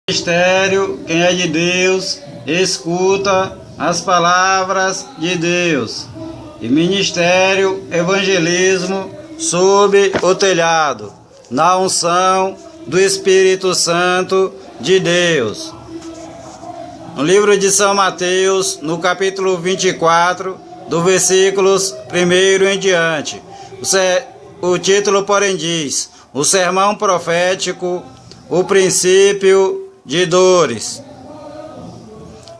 Mistério, quem é de Deus, escuta as palavras de Deus. E ministério, evangelismo, sob o telhado, na unção do Espírito Santo de Deus. No livro de São Mateus, no capítulo 24, do versículos 1 em diante. O título, porém, diz: o sermão profético, o princípio de dores.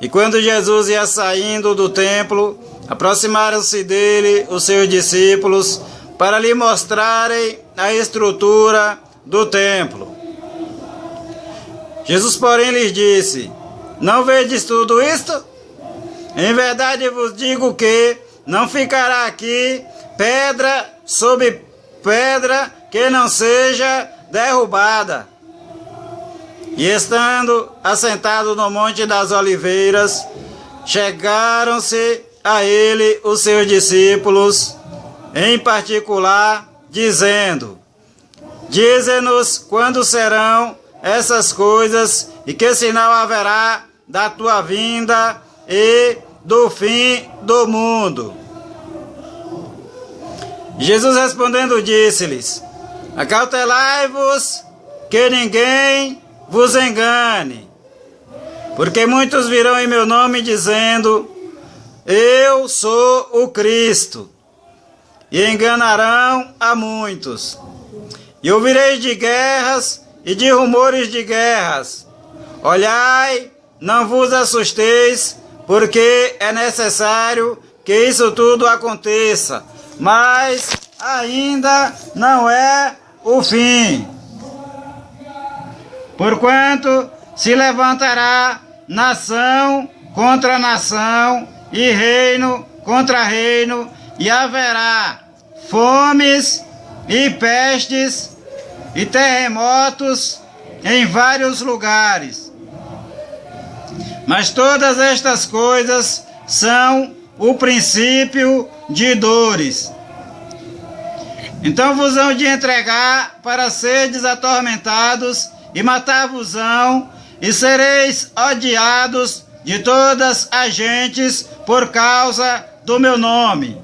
E quando Jesus ia saindo do templo, aproximaram-se dele os seus discípulos para lhe mostrarem a estrutura do templo. Jesus, porém, lhes disse: não vedes tudo isto? Em verdade vos digo que não ficará aqui pedra sobre pedra que não seja derrubada. E estando assentado no Monte das Oliveiras, chegaram-se a ele os seus discípulos, em particular, dizendo: dize-nos quando serão essas coisas e que sinal haverá da tua vinda e do fim do mundo. Jesus respondendo disse-lhes: acautelai-vos que ninguém vos engane, porque muitos virão em meu nome dizendo: eu sou o Cristo, e enganarão a muitos. E ouvireis de guerras e de rumores de guerras. Olhai, não vos assusteis, porque é necessário que isso tudo aconteça, mas ainda não é o fim. Porquanto se levantará nação contra nação e reino contra reino, e haverá fomes e pestes e terremotos em vários lugares. Mas todas estas coisas são o princípio de dores. Então vos hão de entregar para serdes atormentados, e matar-vos-ão, e sereis odiados de todas as gentes por causa do meu nome.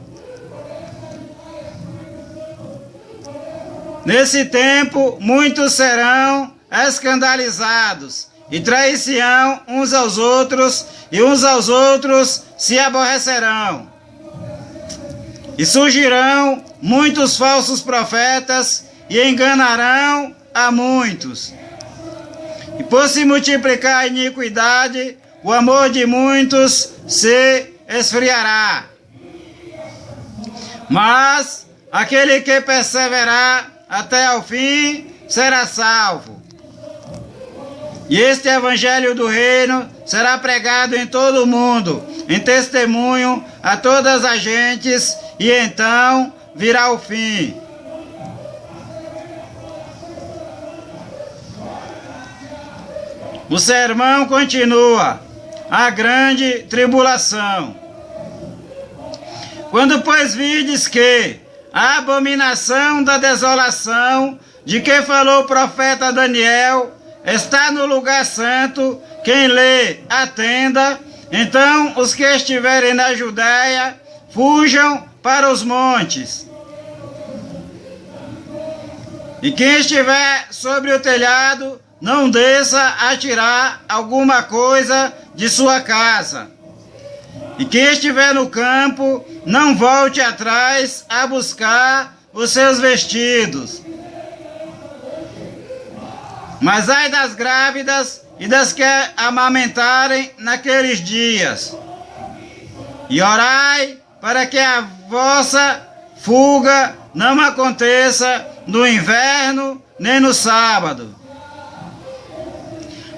Nesse tempo, muitos serão escandalizados, e trair-se-ão uns aos outros, e uns aos outros se aborrecerão. E surgirão muitos falsos profetas, e enganarão a muitos. E por se multiplicar a iniquidade, o amor de muitos se esfriará. Mas aquele que perseverar até ao fim será salvo. E este evangelho do reino será pregado em todo o mundo, em testemunho a todas as gentes, e então virá o fim. O sermão continua: a grande tribulação. Quando, pois, vides que a abominação da desolação, de que falou o profeta Daniel, está no lugar santo, quem lê, atenda. Então os que estiverem na Judéia fujam para os montes. E quem estiver sobre o telhado, não desça a tirar alguma coisa de sua casa. E quem estiver no campo, não volte atrás a buscar os seus vestidos. Mas ai das grávidas e das que amamentarem naqueles dias. E orai para que a vossa fuga não aconteça no inverno nem no sábado.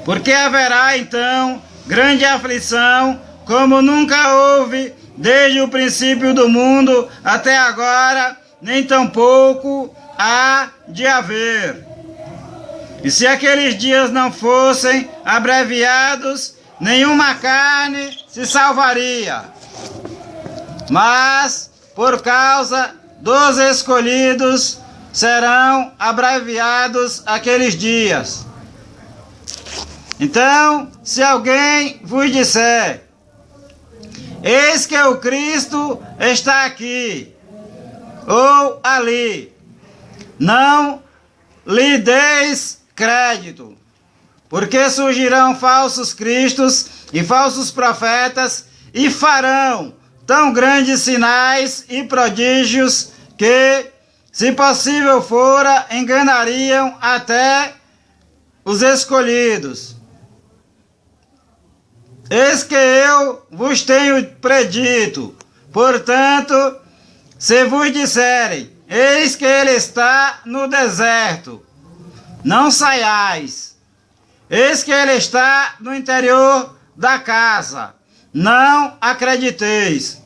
Porque haverá então grande aflição, como nunca houve desde o princípio do mundo até agora, nem tampouco há de haver. E se aqueles dias não fossem abreviados, nenhuma carne se salvaria. Mas, por causa dos escolhidos, serão abreviados aqueles dias. Então, se alguém vos disser, eis que o Cristo está aqui, ou ali, não lhe deis crédito, porque surgirão falsos cristos e falsos profetas, e farão tão grandes sinais e prodígios que, se possível fora, enganariam até os escolhidos. Eis que eu vos tenho predito, portanto, se vos disserem, eis que ele está no deserto, não saiais. Eis que ele está no interior da casa, não acrediteis.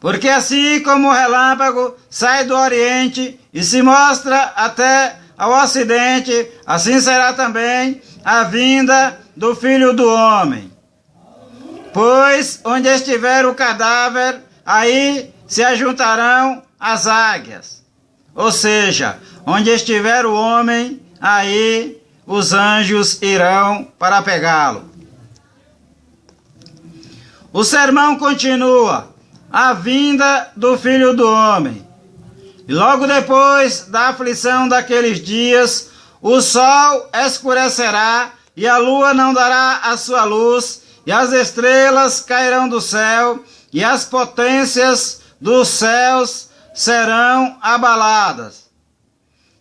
Porque assim como o relâmpago sai do oriente e se mostra até ao ocidente, assim será também a vinda do Filho do Homem. Pois onde estiver o cadáver, aí se ajuntarão as águias. Ou seja, onde estiver o homem, aí os anjos irão para pegá-lo. O sermão continua: a vinda do Filho do Homem. E logo depois da aflição daqueles dias, o sol escurecerá, e a lua não dará a sua luz, e as estrelas cairão do céu, e as potências dos céus serão abaladas.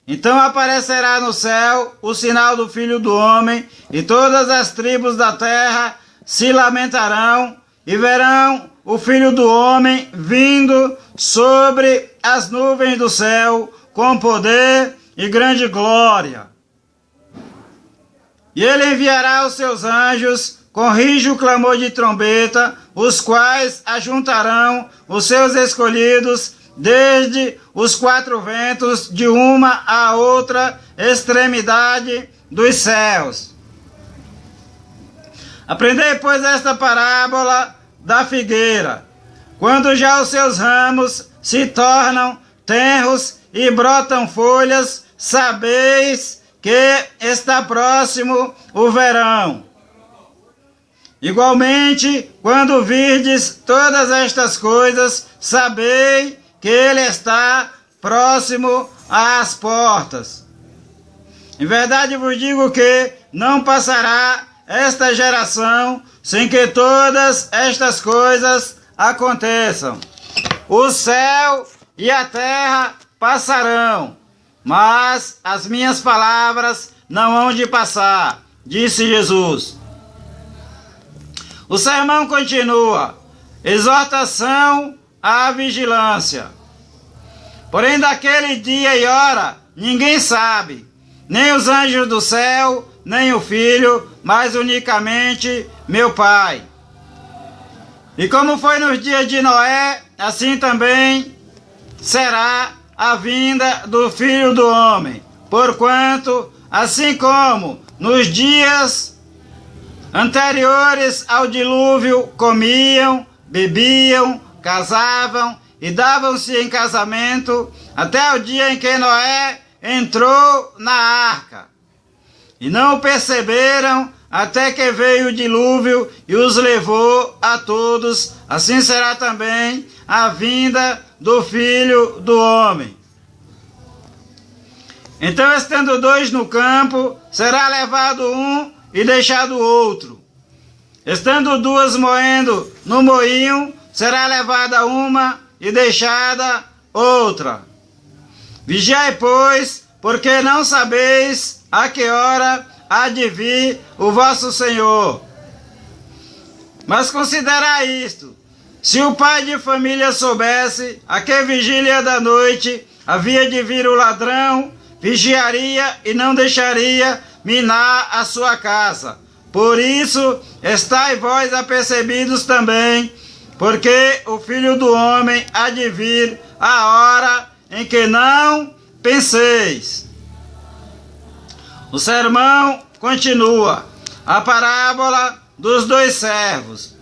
Então aparecerá no céu o sinal do Filho do Homem, e todas as tribos da terra se lamentarão, e verão o Filho do Homem vindo sobre as nuvens do céu, com poder e grande glória. E ele enviará os seus anjos com rijo clamor de trombeta, os quais ajuntarão os seus escolhidos desde os quatro ventos, de uma a outra extremidade dos céus. Aprendei, pois, esta parábola da figueira. Quando já os seus ramos se tornam tenros e brotam folhas, sabeis que está próximo o verão. Igualmente, quando virdes todas estas coisas, sabei que ele está próximo às portas. Em verdade vos digo que não passará esta geração sem que todas estas coisas aconteçam. O céu e a terra passarão, mas as minhas palavras não hão de passar, disse Jesus. O sermão continua: exortação à vigilância. Porém, daquele dia e hora ninguém sabe, nem os anjos do céu, nem o Filho, mas unicamente meu Pai. E como foi nos dias de Noé, assim também será a vinda do Filho do Homem. Porquanto, assim como nos dias anteriores ao dilúvio comiam, bebiam, casavam e davam-se em casamento, até o dia em que Noé entrou na arca. E não o perceberam até que veio o dilúvio e os levou a todos. Assim será também a vinda do Filho do Homem. Então, estando dois no campo, será levado um e deixado o outro. Estando duas moendo no moinho, será levada uma e deixada outra. Vigiai, pois, porque não sabeis a que hora há de vir o vosso Senhor. Mas considerai isto: se o pai de família soubesse a que vigília da noite havia de vir o ladrão, vigiaria e não deixaria minar a sua casa. Por isso, estai vós apercebidos também, porque o Filho do Homem há de vir a hora em que não penseis. O sermão continua: a parábola dos dois servos.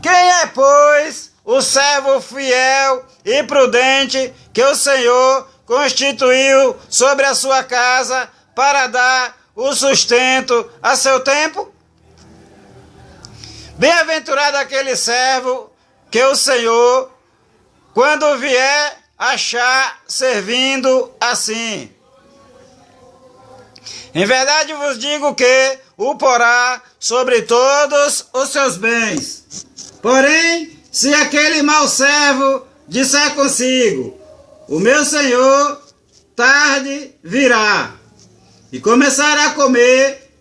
Quem é, pois, o servo fiel e prudente que o Senhor constituiu sobre a sua casa para dar o sustento a seu tempo? Bem-aventurado aquele servo que o Senhor, quando vier, achar servindo assim. Em verdade vos digo que o porá sobre todos os seus bens. Porém, se aquele mau servo disser consigo, o meu senhor tarde virá, e começará a comer,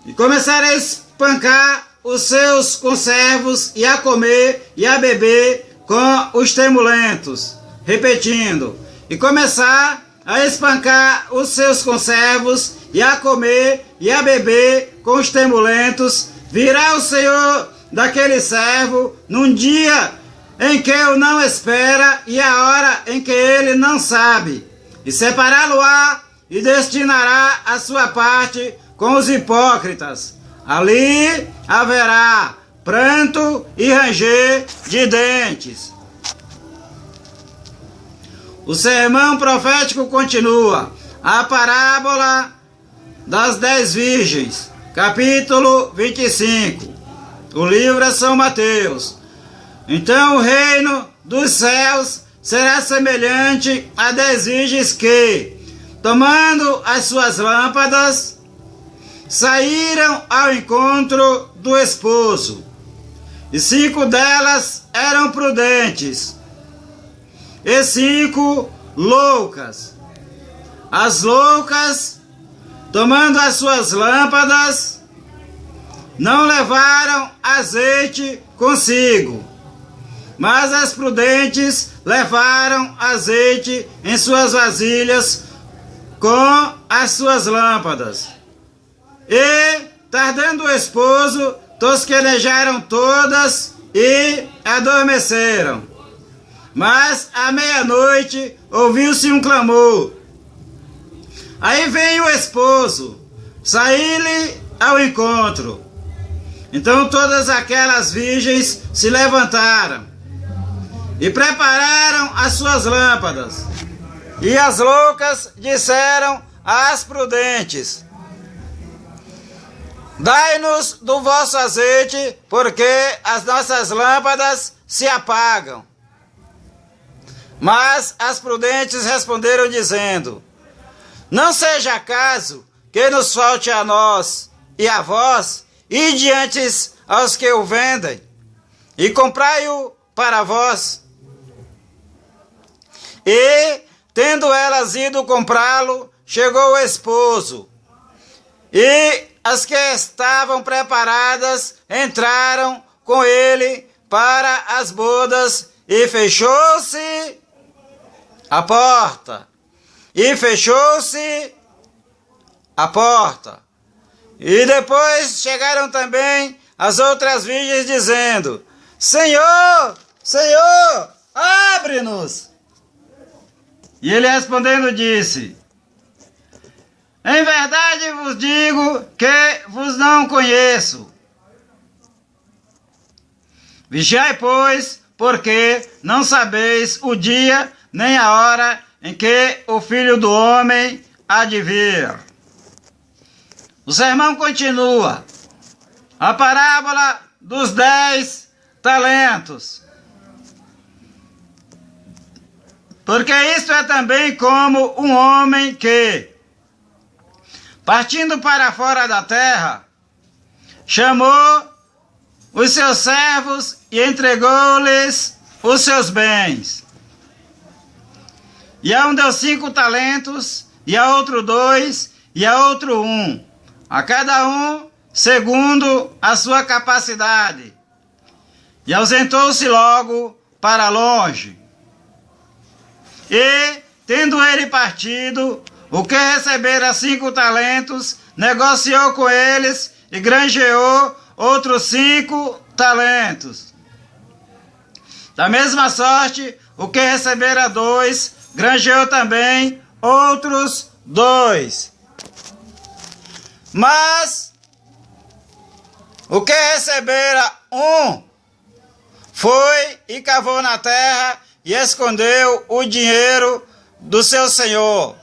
e começará a espancar os seus conservos, e a comer e a beber com os temulentos, repetindo, e começar a espancar os seus conservos, e a comer e a beber com os temulentos, virá o Senhor daquele servo num dia em que o não espera e a hora em que ele não sabe, e separá-lo-á e destinará a sua parte com os hipócritas. Ali haverá pranto e ranger de dentes. O sermão profético continua. A parábola das 10 virgens, capítulo 25. O livro é São Mateus. Então o reino dos céus será semelhante a 10 virgens que, tomando as suas lâmpadas, saíram ao encontro do esposo. E 5 delas eram prudentes, e 5 loucas. As loucas, tomando as suas lâmpadas, não levaram azeite consigo, mas as prudentes levaram azeite em suas vasilhas com as suas lâmpadas. E, tardando o esposo, tosquenejaram todas e adormeceram. Mas à meia-noite ouviu-se um clamor. Aí veio o esposo, saí-lhe ao encontro. Então todas aquelas virgens se levantaram e prepararam as suas lâmpadas. E as loucas disseram às prudentes: dai-nos do vosso azeite, porque as nossas lâmpadas se apagam. Mas as prudentes responderam dizendo: não seja acaso que nos falte a nós e a vós, e diante aos que o vendem, e comprai-o para vós. E, tendo elas ido comprá-lo, chegou o esposo, e as que estavam preparadas entraram com ele para as bodas, e fechou-se a porta. E fechou-se a porta. E depois chegaram também as outras virgens, dizendo: Senhor, Senhor, abre-nos. E ele respondendo disse: em verdade vos digo que vos não conheço. Vigiai, pois, porque não sabeis o dia nem a hora em que o Filho do Homem há de vir. O sermão continua. A parábola dos 10 talentos. Porque isto é também como um homem que, partindo para fora da terra, chamou os seus servos e entregou-lhes os seus bens. E a um deu 5 talentos, e a outro 2, e a outro 1, a cada um segundo a sua capacidade. E ausentou-se logo para longe. E, tendo ele partido, o que recebera 5 talentos, negociou com eles e granjeou outros 5 talentos. Da mesma sorte, o que recebera 2, granjeou também outros 2. Mas o que recebera 1 foi e cavou na terra e escondeu o dinheiro do seu senhor.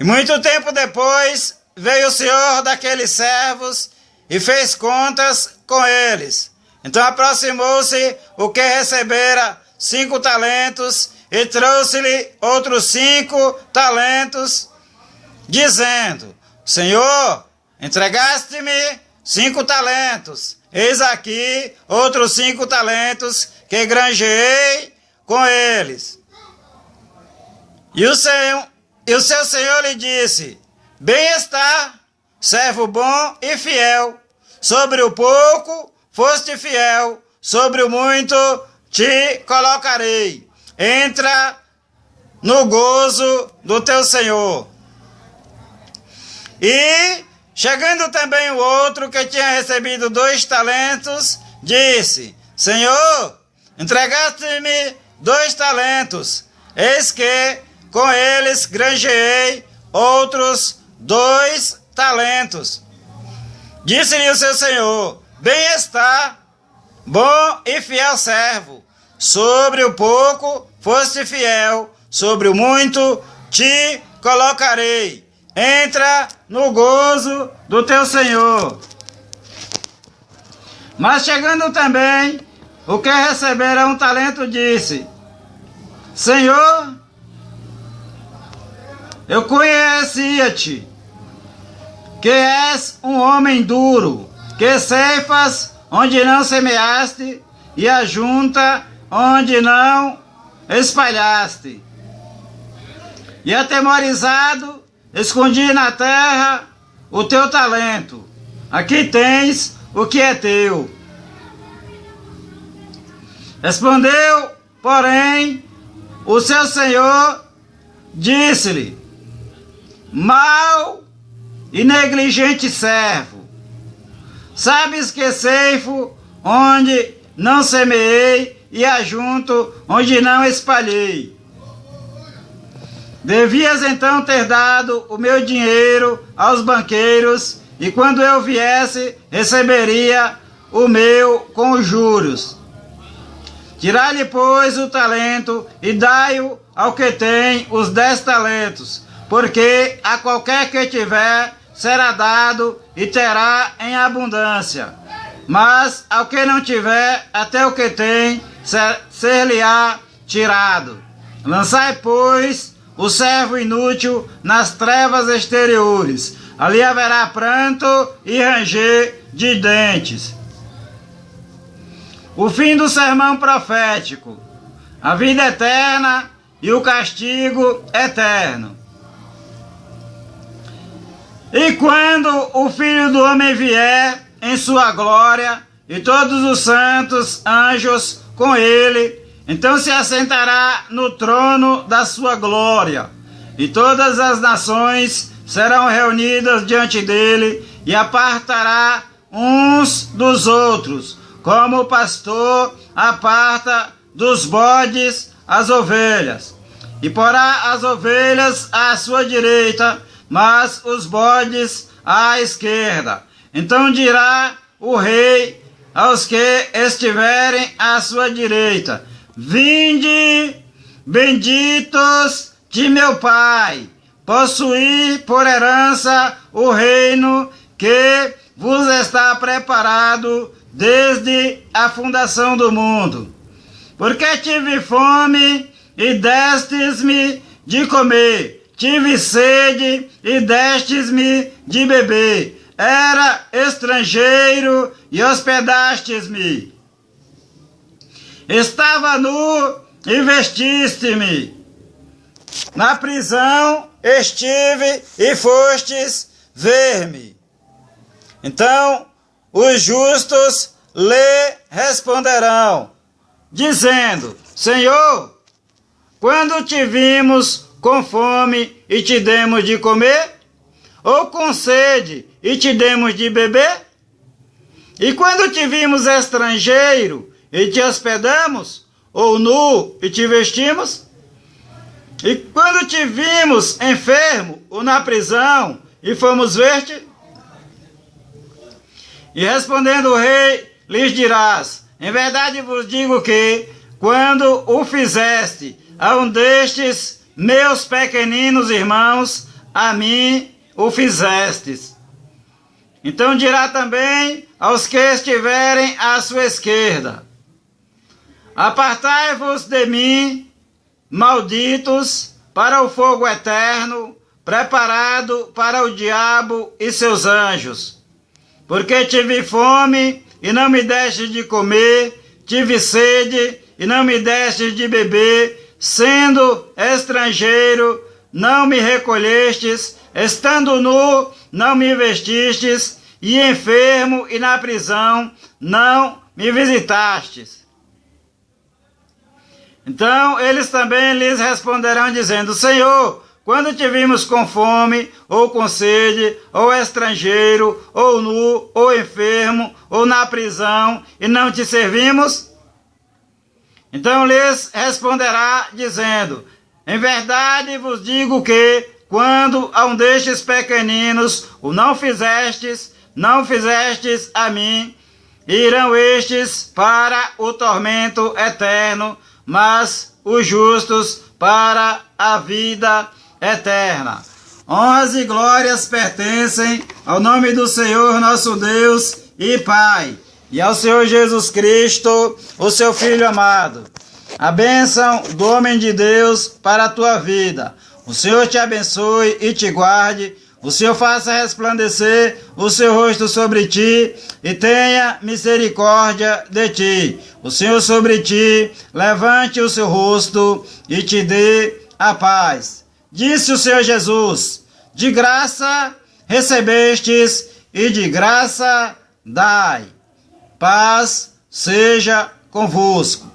E muito tempo depois veio o senhor daqueles servos e fez contas com eles. Então aproximou-se o que recebera 5 talentos e trouxe-lhe outros 5 talentos, dizendo: Senhor, entregaste-me 5 talentos, eis aqui outros 5 talentos que granjeei com eles. E o seu senhor lhe disse: Bem está, servo bom e fiel, sobre o pouco foste fiel, sobre o muito te colocarei. Entra no gozo do teu senhor. E, chegando também o outro que tinha recebido 2 talentos, disse: Senhor, entregaste-me 2 talentos, eis que com eles granjeei outros 2 talentos. Disse-lhe o seu senhor: Bem está, bom e fiel servo, sobre o pouco foste fiel, sobre o muito te colocarei. Entra no gozo do teu senhor. Mas chegando também o que recebera 1 talento, disse: Senhor, eu conhecia-te, que és um homem duro, que ceifas onde não semeaste e ajunta onde não espalhaste. E atemorizado, escondi na terra o teu talento. Aqui tens o que é teu. Respondeu, porém, o seu senhor, disse-lhe: Mau e negligente servo, sabes que ceifo onde não semeei e ajunto onde não espalhei. Devias então ter dado o meu dinheiro aos banqueiros, e quando eu viesse, receberia o meu com os juros. Tirai-lhe, pois, o talento e dai-o ao que tem os 10 talentos, porque a qualquer que tiver será dado e terá em abundância. Mas ao que não tiver, até o que tem ser-lhe-á tirado. Lançai, pois, o servo inútil nas trevas exteriores. Ali haverá pranto e ranger de dentes. O fim do sermão profético: a vida eterna e o castigo eterno. E quando o Filho do Homem vier em sua glória, e todos os santos anjos com ele, então se assentará no trono da sua glória, e todas as nações serão reunidas diante dele, e apartará uns dos outros, como o pastor aparta dos bodes as ovelhas, e porá as ovelhas à sua direita, mas os bodes à esquerda. Então dirá o rei aos que estiverem à sua direita: Vinde, benditos de meu Pai, possuí por herança o reino que vos está preparado desde a fundação do mundo. Porque tive fome e destes-me de comer, tive sede e destes-me de beber, era estrangeiro e hospedastes-me, estava nu e vestiste-me, na prisão estive e fostes ver-me. Então os justos lhe responderão, dizendo: Senhor, quando te vimos com fome e te demos de comer? Ou com sede e te demos de beber? E quando te vimos estrangeiro e te hospedamos? Ou nu e te vestimos? E quando te vimos enfermo ou na prisão e fomos ver-te? E respondendo o rei, lhes dirás: Em verdade vos digo que, quando o fizeste a um destes meus pequeninos irmãos, a mim o fizestes. Então dirá também aos que estiverem à sua esquerda: apartai-vos de mim, malditos, para o fogo eterno, preparado para o diabo e seus anjos. Porque tive fome e não me destes de comer, tive sede e não me destes de beber, sendo estrangeiro, não me recolhestes, estando nu, não me vestistes, e enfermo e na prisão, não me visitastes. Então eles também lhes responderão dizendo: Senhor, quando te vimos com fome, ou com sede, ou estrangeiro, ou nu, ou enfermo, ou na prisão, e não te servimos? Então lhes responderá dizendo: em verdade vos digo que, quando a um destes pequeninos o não fizestes a mim, irão estes para o tormento eterno, mas os justos para a vida eterna. Honras e glórias pertencem ao nome do Senhor nosso Deus e Pai, e ao Senhor Jesus Cristo, o seu Filho amado. A bênção do homem de Deus para a tua vida. O Senhor te abençoe e te guarde. O Senhor faça resplandecer o seu rosto sobre ti e tenha misericórdia de ti. O Senhor sobre ti levante o seu rosto e te dê a paz. Disse o Senhor Jesus: de graça recebestes e de graça dai. Paz seja convosco.